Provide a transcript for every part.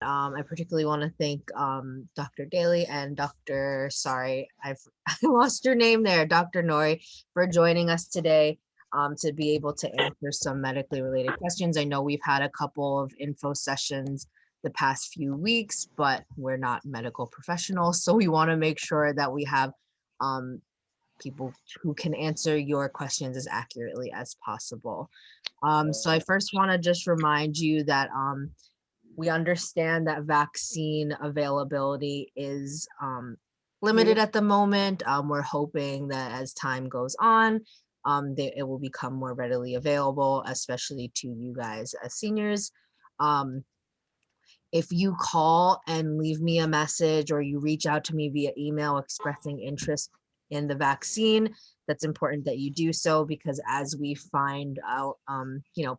I particularly want to thank Dr. Daly and I lost your name there, Dr. Nori, for joining us today to be able to answer some medically related questions. I know we've had a couple of info sessions the past few weeks, but we're not medical professionals, so we want to make sure that we have people who can answer your questions as accurately as possible. So I first want to just remind you that we understand that vaccine availability is limited at the moment. We're hoping that as time goes on, it will become more readily available, especially to you guys as seniors. Um, if you call and leave me a message or you reach out to me via email expressing interest in the vaccine, that's important that you do so, because as we find out,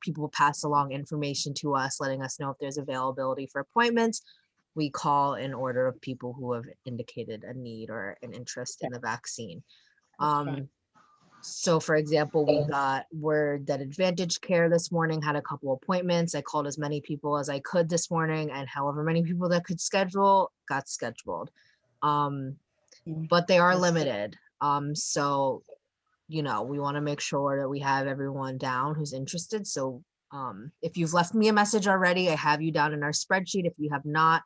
people pass along information to us, letting us know if there's availability for appointments. We call in order of people who have indicated a need or an interest in the vaccine. So for example, we got word that Advantage Care this morning had a couple appointments. I called as many people as I could this morning, and however many people that could schedule got scheduled. But they are limited. So, we want to make sure that we have everyone down who's interested. So if you've left me a message already, I have you down in our spreadsheet. If you have not,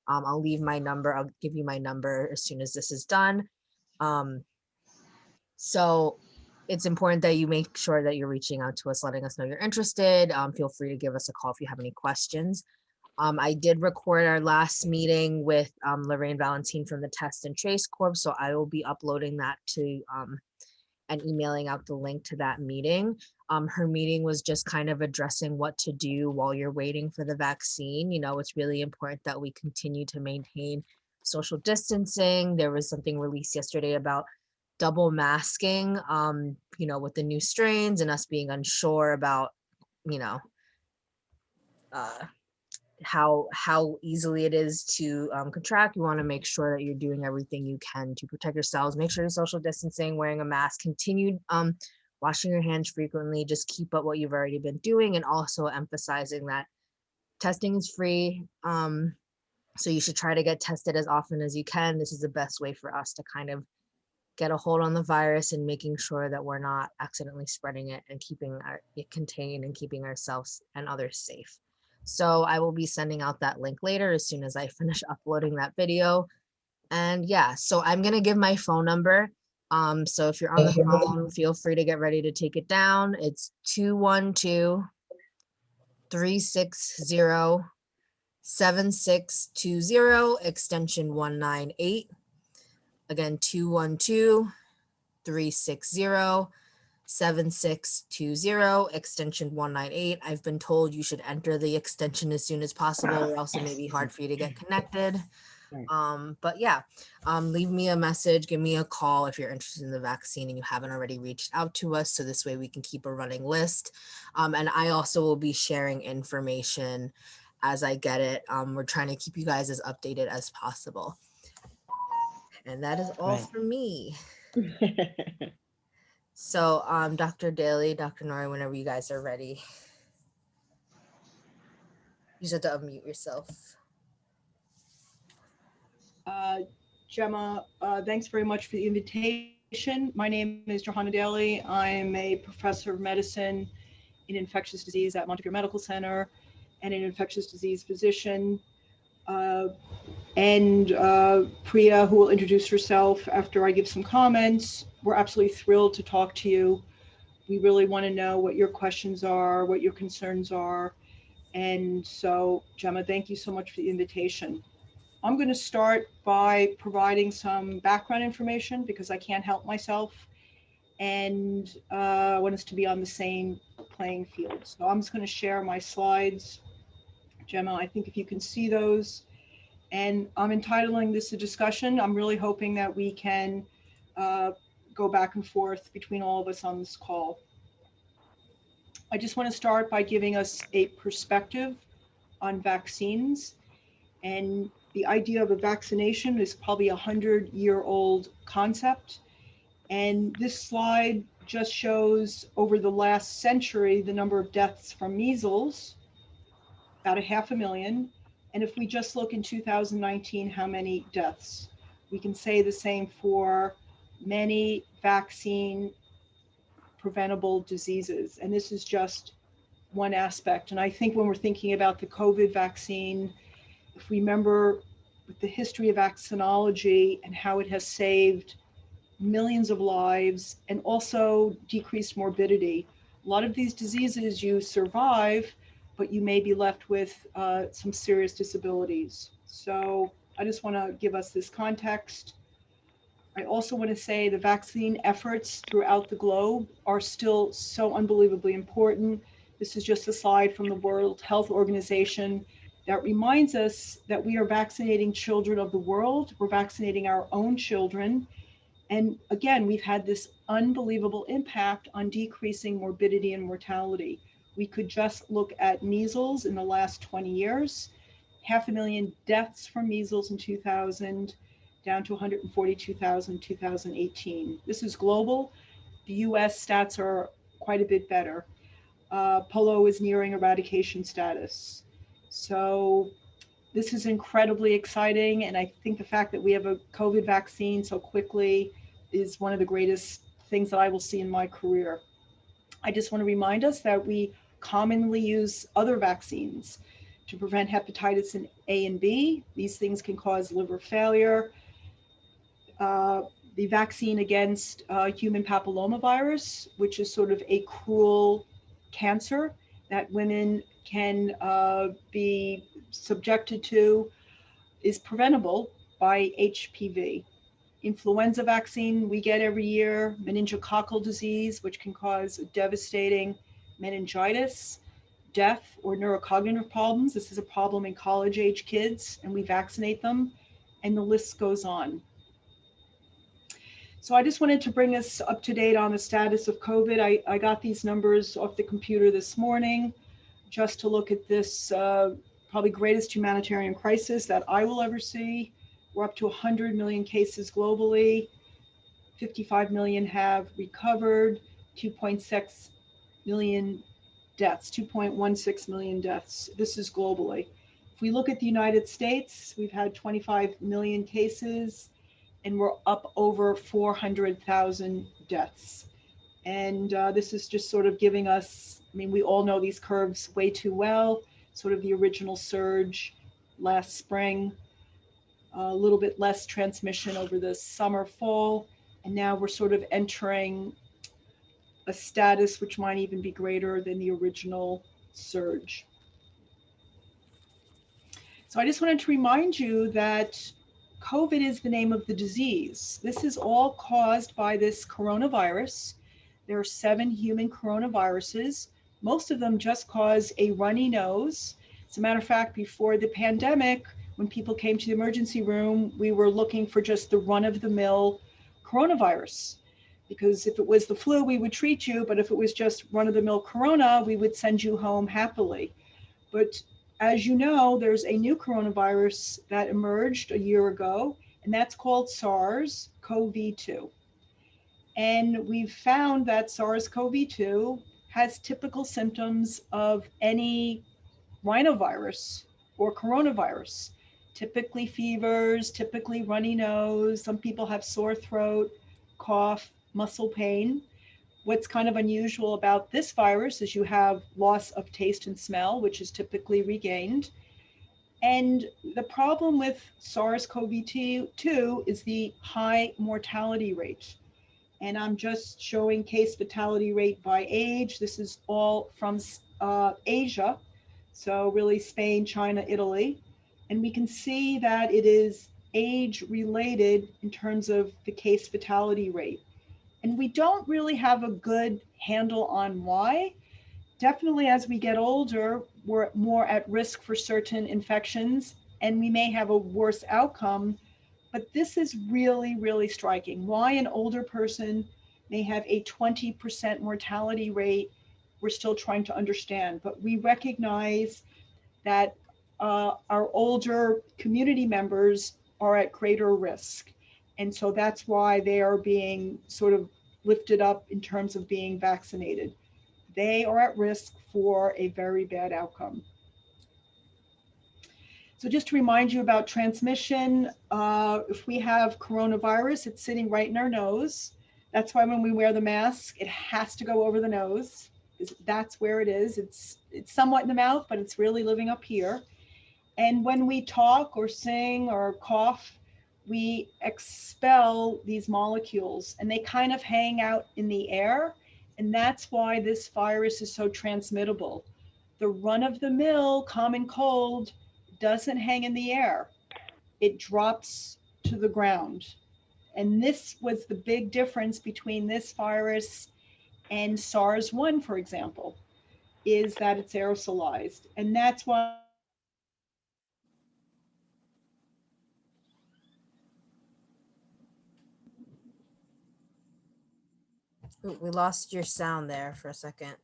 I'll leave my number. I'll give you my number as soon as this is done. So it's important that you make sure that you're reaching out to us, letting us know you're interested. Feel free to give us a call if you have any questions. I did record our last meeting with Lorraine Valentine from the Test and Trace Corp, so I will be uploading that to and emailing out the link to that meeting. Her meeting was just kind of addressing what to do while you're waiting for the vaccine. It's really important that we continue to maintain social distancing. There was something released yesterday about double masking, with the new strains and us being unsure about, how easily it is to contract. You want to make sure that you're doing everything you can to protect yourselves. Make sure you're social distancing, wearing a mask, continue washing your hands frequently. Just keep up what you've already been doing, and also emphasizing that testing is free. So you should try to get tested as often as you can. This is the best way for us to kind of get a hold on the virus and making sure that we're not accidentally spreading it and keeping it contained and keeping ourselves and others safe. So I will be sending out that link later as soon as I finish uploading that video. And yeah, so I'm going to give my phone number. So if you're on the phone, feel free to get ready to take it down. It's 212-360-7620, extension 198. Again, 212-360-7620, extension 198. I've been told you should enter the extension as soon as possible, or else it may be hard for you to get connected. But yeah, leave me a message, give me a call if you're interested in the vaccine and you haven't already reached out to us, so this way we can keep a running list. And I also will be sharing information as I get it. We're trying to keep you guys as updated as possible. And that is all for me. So, Dr. Daly, Dr. Nori, whenever you guys are ready, you just have to unmute yourself. Gemma, thanks very much for the invitation. My name is Johanna Daly. I'm a professor of medicine in infectious disease at Montefiore Medical Center and an infectious disease physician. Priya, who will introduce herself after I give some comments. We're absolutely thrilled to talk to you. We really want to know what your questions are, what your concerns are. And so, Gemma, thank you so much for the invitation. I'm going to start by providing some background information because I can't help myself. And I want us to be on the same playing field. So I'm just going to share my slides. Gemma, I think if you can see those. And I'm entitling this a discussion. I'm really hoping that we can go back and forth between all of us on this call. I just want to start by giving us a perspective on vaccines. And the idea of a vaccination is probably a 100-year-old concept. And this slide just shows over the last century the number of deaths from measles, about 500,000, And if we just look in 2019, how many deaths? We can say the same for many vaccine preventable diseases. And this is just one aspect. And I think when we're thinking about the COVID vaccine, if we remember with the history of vaccinology and how it has saved millions of lives and also decreased morbidity. A lot of these diseases you survive, but you may be left with some serious disabilities. So I just want to give us this context. I also want to say the vaccine efforts throughout the globe are still so unbelievably important. This is just a slide from the World Health Organization that reminds us that we are vaccinating children of the world. We're vaccinating our own children. And again, we've had this unbelievable impact on decreasing morbidity and mortality. We could just look at measles in the last 20 years, 500,000 deaths from measles in 2000, down to 142,000 in 2018. This is global. The US stats are quite a bit better. Polio is nearing eradication status. So this is incredibly exciting. And I think the fact that we have a COVID vaccine so quickly is one of the greatest things that I will see in my career. I just want to remind us that we commonly use other vaccines to prevent hepatitis in A and B. These things can cause liver failure. The vaccine against human papillomavirus, which is sort of a cruel cancer that women can be subjected to, is preventable by HPV. Influenza vaccine we get every year, meningococcal disease, which can cause devastating meningitis, death, or neurocognitive problems. This is a problem in college age kids, and we vaccinate them, and the list goes on. So I just wanted to bring us up to date on the status of COVID. I got these numbers off the computer this morning just to look at this probably greatest humanitarian crisis that I will ever see. We're up to 100 million cases globally. 55 million have recovered, 2.6 million deaths, 2.16 million deaths. This is globally. If we look at the United States, we've had 25 million cases and we're up over 400,000 deaths. And this is just sort of giving us, I mean, we all know these curves way too well, sort of the original surge last spring, a little bit less transmission over the summer, fall, and now we're sort of entering a status which might even be greater than the original surge. So I just wanted to remind you that COVID is the name of the disease. This is all caused by this coronavirus. There are 7 human coronaviruses. Most of them just cause a runny nose. As a matter of fact, before the pandemic, when people came to the emergency room, we were looking for just the run-of-the-mill coronavirus. Because if it was the flu, we would treat you, but if it was just run-of-the-mill corona, we would send you home happily. But as you know, there's a new coronavirus that emerged a year ago, and that's called SARS-CoV-2. And we've found that SARS-CoV-2 has typical symptoms of any rhinovirus or coronavirus. Typically fevers, typically runny nose, some people have sore throat, cough, muscle pain. What's kind of unusual about this virus is you have loss of taste and smell, which is typically regained. And the problem with SARS-CoV-2 is the high mortality rate. And I'm just showing case fatality rate by age. This is all from Asia, so really Spain, China, Italy. And we can see that it is age related in terms of the case fatality rate. And we don't really have a good handle on why. Definitely as we get older, we're more at risk for certain infections and we may have a worse outcome. But this is really, really striking. Why an older person may have a 20% mortality rate, we're still trying to understand. But we recognize that our older community members are at greater risk. And so that's why they are being sort of lifted up in terms of being vaccinated. They are at risk for a very bad outcome. So just to remind you about transmission, if we have coronavirus, it's sitting right in our nose. That's why when we wear the mask, it has to go over the nose. That's where it is. It's somewhat in the mouth, but it's really living up here. And when we talk or sing or cough, we expel these molecules and they kind of hang out in the air. And that's why this virus is so transmittable. The run-of-the-mill common cold doesn't hang in the air. It drops to the ground. And this was the big difference between this virus and SARS-1, for example, is that it's aerosolized. And that's why Ooh, we lost your sound there for a second.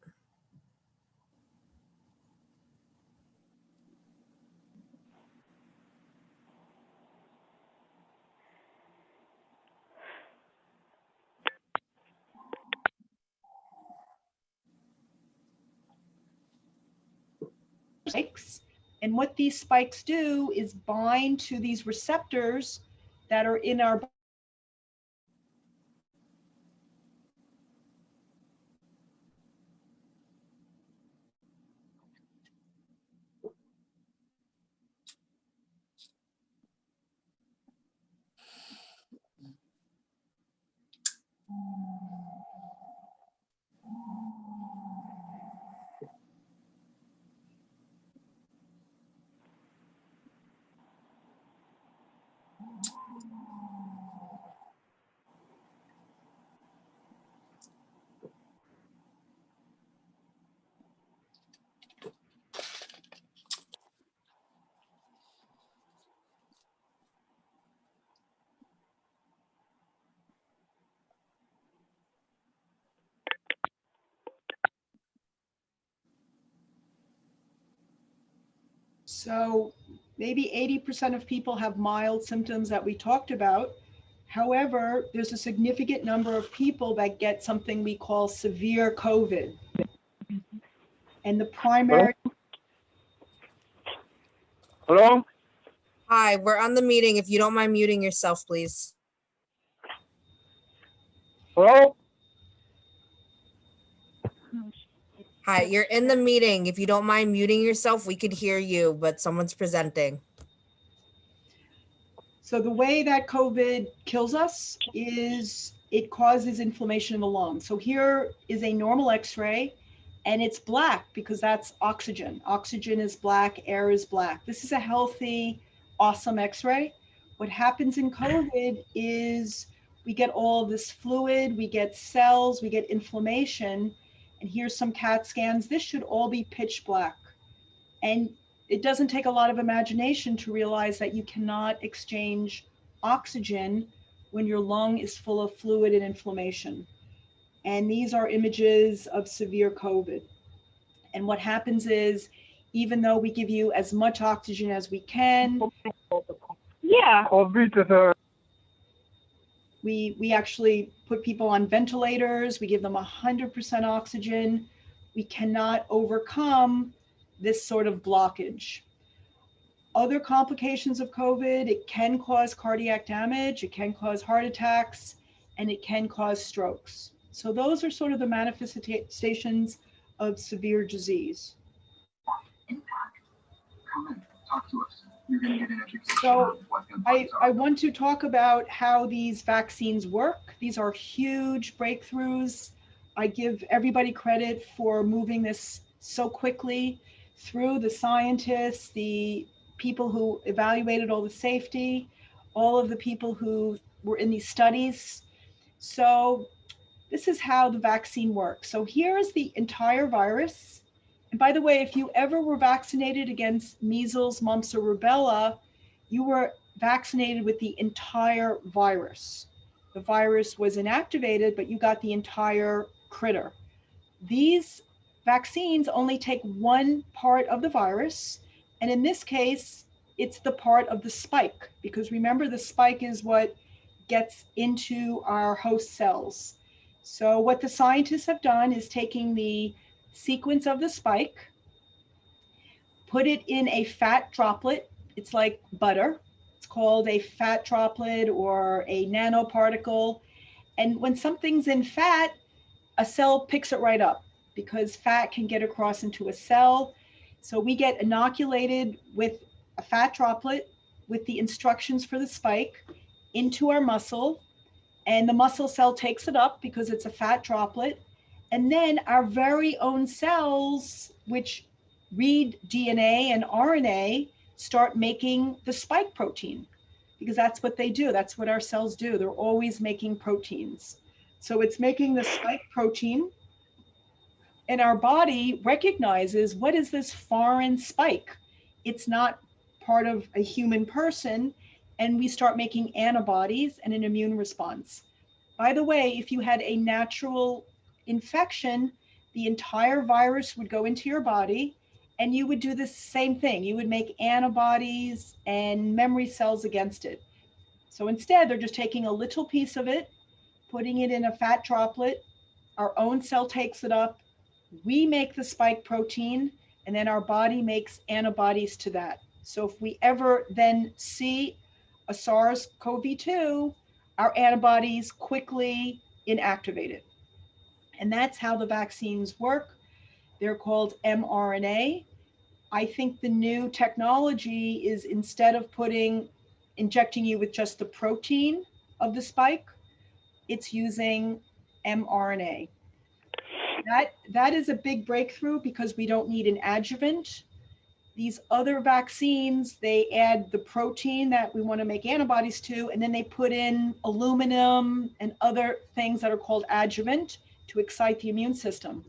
spikes. And what these spikes do is bind to these receptors that are in our So maybe 80% of people have mild symptoms that we talked about. However, there's a significant number of people that get something we call severe COVID. And the primary. Hello? Hi, we're on the meeting. If you don't mind muting yourself, please. Hello? Hi, you're in the meeting. If you don't mind muting yourself, we could hear you, but someone's presenting. So the way that COVID kills us is it causes inflammation in the lungs. So here is a normal X-ray and it's black because that's oxygen. Oxygen is black, air is black. This is a healthy, awesome X-ray. What happens in COVID is we get all this fluid, we get cells, we get inflammation, and here's some CAT scans. This should all be pitch black. And it doesn't take a lot of imagination to realize that you cannot exchange oxygen when your lung is full of fluid and inflammation. And these are images of severe COVID. And what happens is, even though we give you as much oxygen as we can, Yeah. we actually put people on ventilators, we give them 100% oxygen. We cannot overcome this sort of blockage. Other complications of COVID, it can cause cardiac damage, it can cause heart attacks, and it can cause strokes. So those are sort of the manifestations of severe disease. Come in, talk to us. You're going to get an education So on what the bugs are. I want to talk about how these vaccines work. These are huge breakthroughs. I give everybody credit for moving this so quickly through the scientists, the people who evaluated all the safety, all of the people who were in these studies. So this is how the vaccine works. So here is the entire virus. And by the way, if you ever were vaccinated against measles, mumps, or rubella, you were vaccinated with the entire virus. The virus was inactivated, but you got the entire critter. These vaccines only take one part of the virus. And in this case, it's the part of the spike, because remember, the spike is what gets into our host cells. So what the scientists have done is taking the sequence of the spike, put it in a fat droplet. It's like butter. It's called a fat droplet or a nanoparticle. And when something's in fat, a cell picks it right up because fat can get across into a cell. So we get inoculated with a fat droplet with the instructions for the spike into our muscle, and the muscle cell takes it up because it's a fat droplet. And then our very own cells, which read DNA and RNA, start making the spike protein because that's what they do. That's what our cells do. They're always making proteins. So it's making the spike protein, and our body recognizes, what is this foreign spike? It's not part of a human person. And we start making antibodies and an immune response. By the way, if you had a natural infection, the entire virus would go into your body and you would do the same thing. You would make antibodies and memory cells against it. So instead, they're just taking a little piece of it, putting it in a fat droplet. Our own cell takes it up. We make the spike protein, and then our body makes antibodies to that. So if we ever then see a SARS-CoV-2, our antibodies quickly inactivate it. And that's how the vaccines work. They're called mRNA. I think the new technology is, instead of injecting you with just the protein of the spike, it's using mRNA. That is a big breakthrough because we don't need an adjuvant. These other vaccines, they add the protein that we want to make antibodies to, and then they put in aluminum and other things that are called adjuvant to excite the immune system.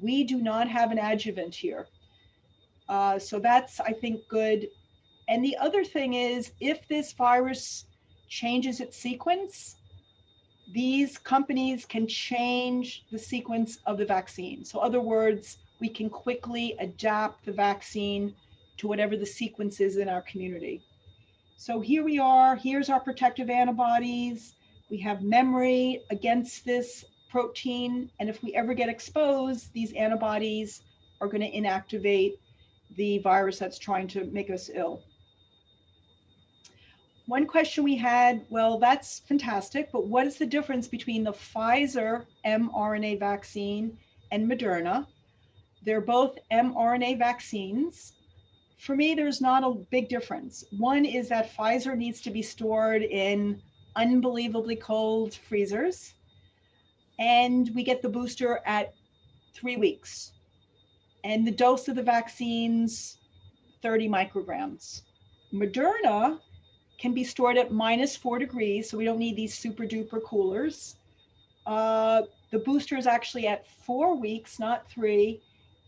We do not have an adjuvant here. So that's, I think, good. And the other thing is, if this virus changes its sequence, these companies can change the sequence of the vaccine. So in other words, we can quickly adapt the vaccine to whatever the sequence is in our community. So here we are, here's our protective antibodies. We have memory against this protein. And if we ever get exposed, these antibodies are going to inactivate the virus that's trying to make us ill. One question we had, well, that's fantastic, but what is the difference between the Pfizer mRNA vaccine and Moderna? They're both mRNA vaccines. For me, there's not a big difference. One is that Pfizer needs to be stored in unbelievably cold freezers, and we get the booster at 3 weeks. And the dose of the vaccine's 30 micrograms. Moderna can be stored at -4 degrees, so we don't need these super duper coolers. The booster is actually at 4 weeks, not 3,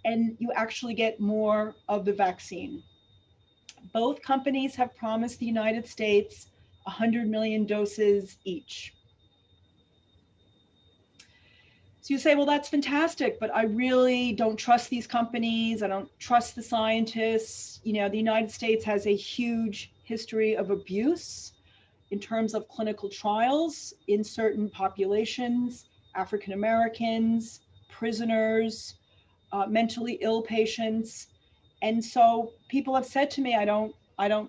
and you actually get more of the vaccine. Both companies have promised the United States 100 million doses each. So you say, well, that's fantastic, but I really don't trust these companies. I don't trust the scientists. You know, the United States has a huge history of abuse in terms of clinical trials in certain populations, African Americans, prisoners, mentally ill patients. And so people have said to me,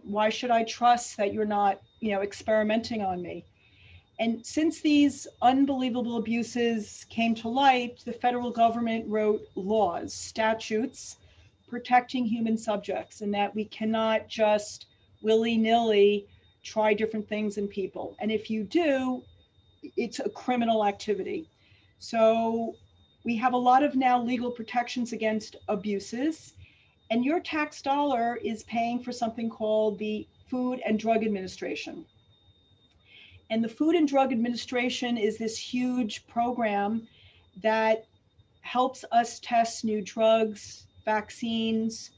why should I trust that you're not, experimenting on me? And since these unbelievable abuses came to light, the federal government wrote laws, statutes protecting human subjects, and that we cannot just willy-nilly try different things in people. And if you do, it's a criminal activity. So we have a lot of now legal protections against abuses, and your tax dollar is paying for something called the Food and Drug Administration. And the Food and Drug Administration is this huge program that helps us test new drugs, vaccines,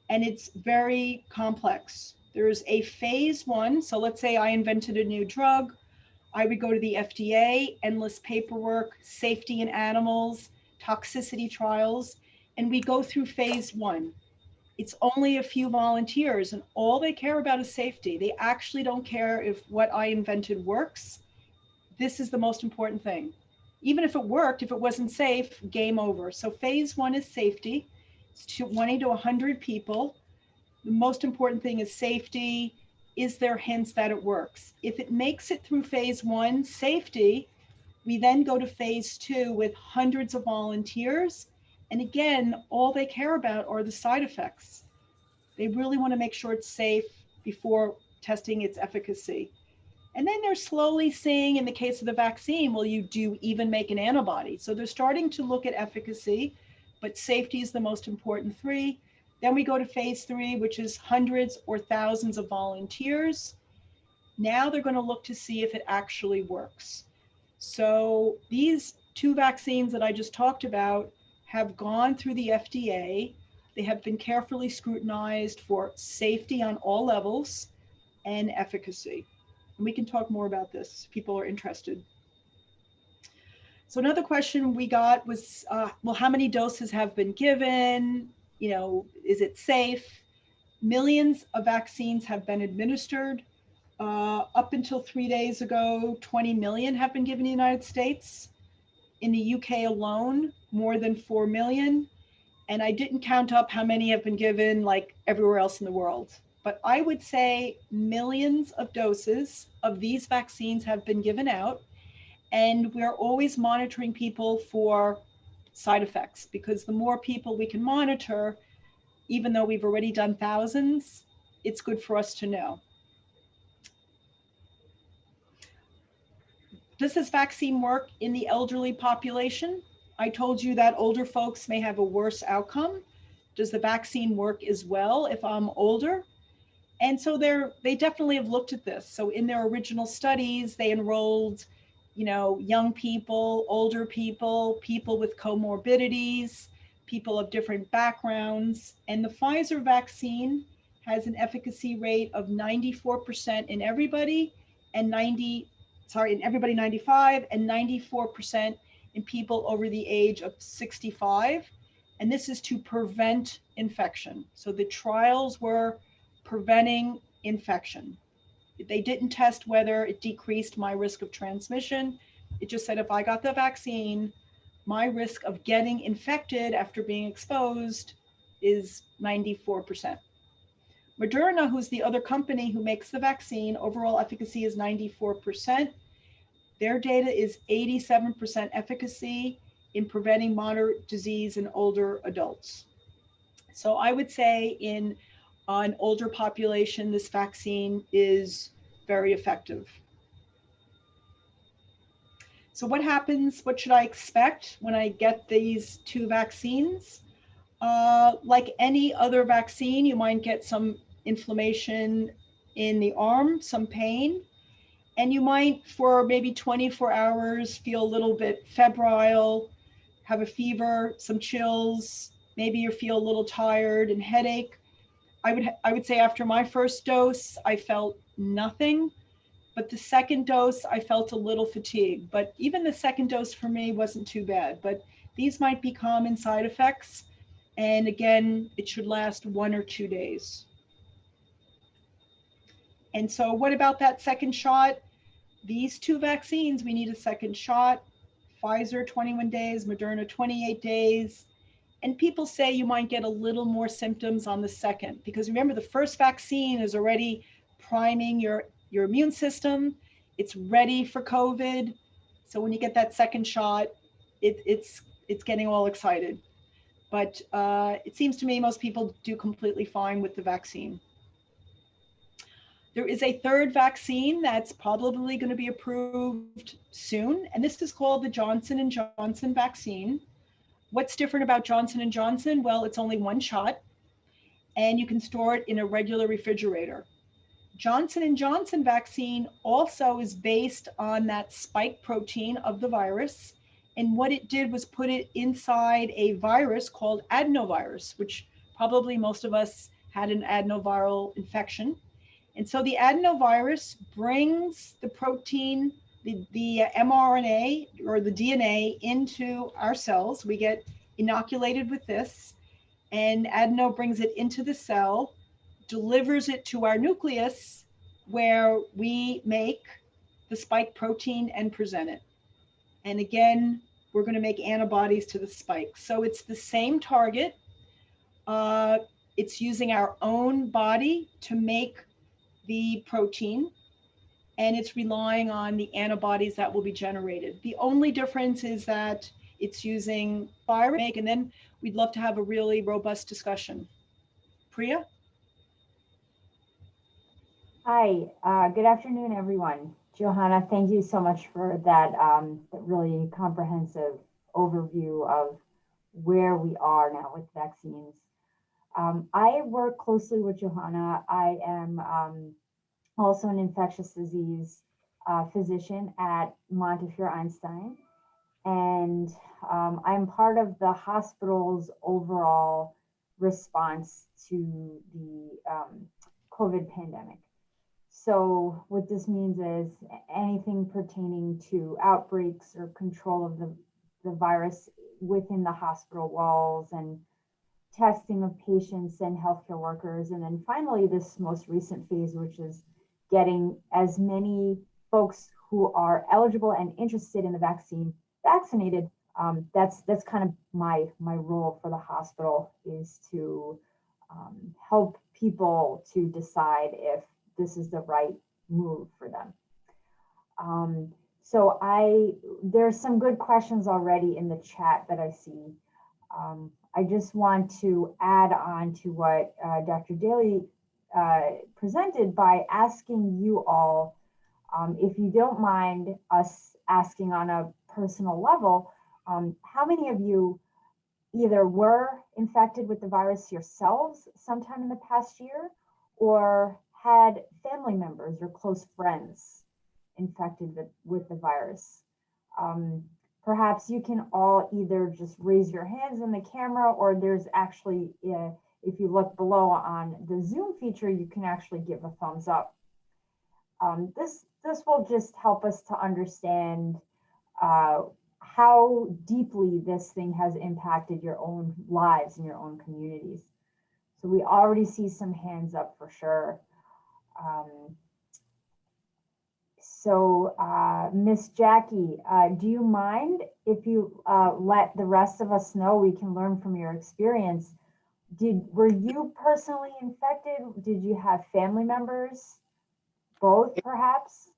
and it's very complex. There's a phase 1. So let's say I invented a new drug. I would go to the FDA, endless paperwork, safety in animals, toxicity trials, and we go through phase 1. It's only a few volunteers, and all they care about is safety. They actually don't care if what I invented works. This is the most important thing. Even if it worked, if it wasn't safe, game over. So phase 1 is safety. It's 20 to 100 people. The most important thing is safety. Is there hints that it works? If it makes it through phase 1, safety, we then go to phase 2 with hundreds of volunteers. And again, all they care about are the side effects. They really want to make sure it's safe before testing its efficacy. And then they're slowly seeing, in the case of the vaccine, will you do even make an antibody? So they're starting to look at efficacy, but safety is the most important 3. Then we go to phase 3, which is hundreds or thousands of volunteers. Now they're going to look to see if it actually works. So these 2 vaccines that I just talked about have gone through the FDA. They have been carefully scrutinized for safety on all levels and efficacy. And we can talk more about this if people are interested. So another question we got was, well, how many doses have been given? You know, is it safe? Millions of vaccines have been administered. Up until 3 days ago, 20 million have been given in the United States. In the UK alone, more than 4 million. And I didn't count up how many have been given like everywhere else in the world. But I would say millions of doses of these vaccines have been given out. And we're always monitoring people for side effects, because the more people we can monitor, even though we've already done thousands, it's good for us to know. Does this vaccine work in the elderly population? I told you that older folks may have a worse outcome. Does the vaccine work as well if I'm older? And so they definitely have looked at this. So in their original studies, they enrolled, you know, young people, older people, people with comorbidities, people of different backgrounds. And the Pfizer vaccine has an efficacy rate of 94% in everybody, and in everybody 95, and 94% in people over the age of 65. And this is to prevent infection. So the trials were preventing infection. They didn't test whether it decreased my risk of transmission. It just said if I got the vaccine, my risk of getting infected after being exposed is 94%. Moderna, who's the other company who makes the vaccine, overall efficacy is 94%. Their data is 87% efficacy in preventing moderate disease in older adults. So I would say in an older population, this vaccine is very effective. So what happens, what should I expect when I get these 2 vaccines? Like any other vaccine, you might get some inflammation in the arm, some pain, and you might, for maybe 24 hours, feel a little bit febrile, have a fever, some chills, maybe you feel a little tired and headache. I would say after my first dose, I felt nothing, but the second dose, I felt a little fatigue. But even the second dose for me wasn't too bad. But these might be common side effects. And again, it should last 1 or 2 days. And so what about that second shot? These 2 vaccines, we need a second shot. Pfizer, 21 days, Moderna, 28 days. And people say you might get a little more symptoms on the second, because remember, the first vaccine is already priming your immune system. It's ready for COVID. So when you get that second shot, it's getting all excited. But it seems to me most people do completely fine with the vaccine. There is a third vaccine that's probably going to be approved soon, and this is called the Johnson & Johnson vaccine. What's different about Johnson & Johnson? Well, it's only 1 shot, and you can store it in a regular refrigerator. Johnson & Johnson vaccine also is based on that spike protein of the virus, and what it did was put it inside a virus called adenovirus, which probably most of us had an adenoviral infection. And so the adenovirus brings the protein, the mRNA or the DNA into our cells. We get inoculated with this, and adeno brings it into the cell, delivers it to our nucleus, where we make the spike protein and present it. And again, we're going to make antibodies to the spike. So it's the same target. It's using our own body to make the protein, and it's relying on the antibodies that will be generated. The only difference is that it's using virus, and then we'd love to have a really robust discussion. Priya? Hi, good afternoon, everyone. Johanna, thank you so much for that really comprehensive overview of where we are now with vaccines. I work closely with Johanna. I am also an infectious disease physician at Montefiore Einstein, and I'm part of the hospital's overall response to the COVID pandemic. So what this means is anything pertaining to outbreaks or control of the virus within the hospital walls and testing of patients and healthcare workers. And then finally, this most recent phase, which is getting as many folks who are eligible and interested in the vaccine vaccinated. That's kind of my role for the hospital, is to help people to decide if this is the right move for them. So there's some good questions already in the chat that I see. I just want to add on to what Dr. Daly presented by asking you all, if you don't mind us asking on a personal level, how many of you either were infected with the virus yourselves sometime in the past year, or had family members or close friends infected with the virus? Perhaps you can all either just raise your hands in the camera, or there's actually, if you look below on the Zoom feature, you can actually give a thumbs up. This will just help us to understand how deeply this thing has impacted your own lives and your own communities. So we already see some hands up for sure. Miss Jackie, do you mind if you let the rest of us know? We can learn from your experience. Were you personally infected? Did you have family members? Both, perhaps?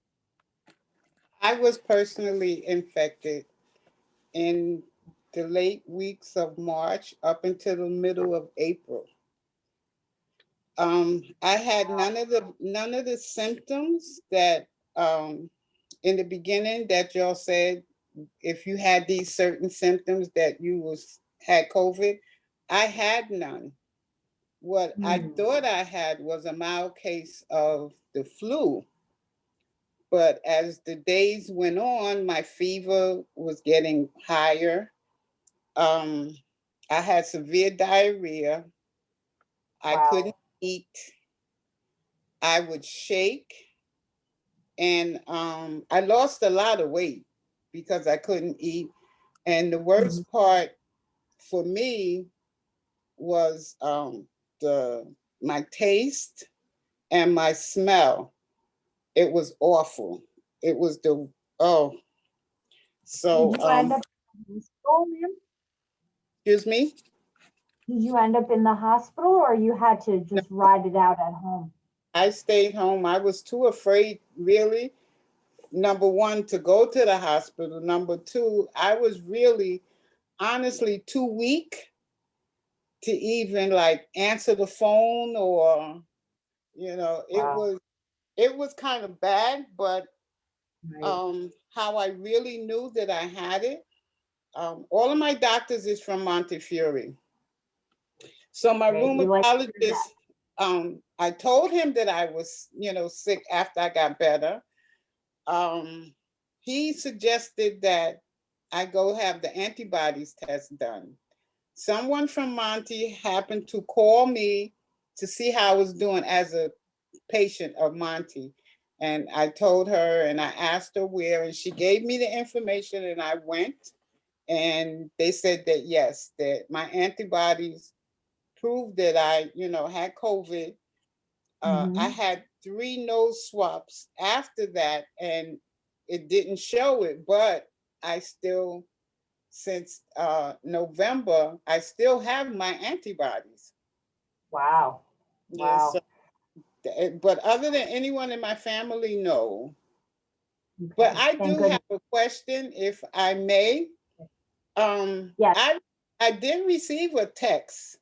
I was personally infected in the late weeks of March up until the middle of April. I had none of the symptoms that in the beginning that y'all said, if you had these certain symptoms that you had COVID. I had none. What I thought I had was a mild case of the flu. But as the days went on, my fever was getting higher. I had severe diarrhea. I couldn't eat. I would shake. And I lost a lot of weight because I couldn't eat. And the worst part for me was my taste and my smell. It was awful. It was so Did you end up in the hospital, ma'am? Excuse me? Did you end up in the hospital, or you had to just ride it out at home? I stayed home. I was too afraid, really. Number one, to go to the hospital. Number two, I was really, honestly, too weak to even like answer the phone, or, it was kind of bad. But how I really knew that I had it, all of my doctors is from Montefiore. So my rheumatologist, I told him that I was, sick after I got better. He suggested that I go have the antibodies test done. Someone from Monty happened to call me to see how I was doing as a patient of Monty. And I told her, and I asked her where, and she gave me the information, and I went, and they said that yes, that my antibodies proved that I, had COVID. I had 3 nose swabs after that, and it didn't show it, but I still, since November, I still have my antibodies. Wow. Yes. Wow. But other than anyone in my family, no. Okay. But I Thank do goodness. have a question, if I may. Yes. I did receive a text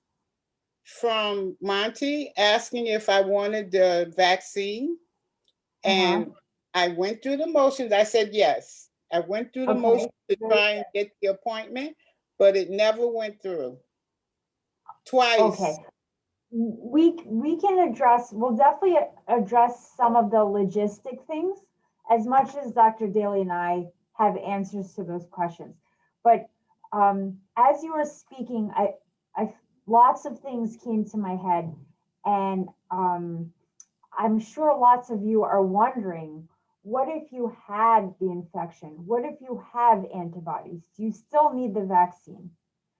from Monty asking if I wanted the vaccine. And I went through the motions. I said yes. I went through the Okay. motions to Very try and get the appointment, but it never went through. Twice. Okay. We can address, we'll definitely address some of the logistic things as much as Dr. Daly and I have answers to those questions. But as you were speaking, I lots of things came to my head, and I'm sure lots of you are wondering, what if you had the infection? What if you have antibodies? Do you still need the vaccine?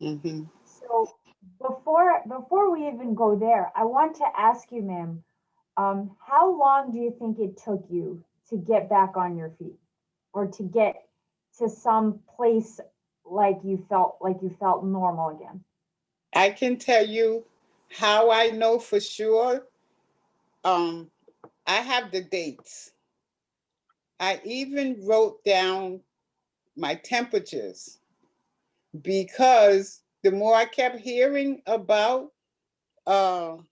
Mm-hmm. So before we even go there, I want to ask you, ma'am, how long do you think it took you to get back on your feet, or to get to some place like you felt normal again? I can tell you how I know for sure. I have the dates. I even wrote down my temperatures because the more I kept hearing about the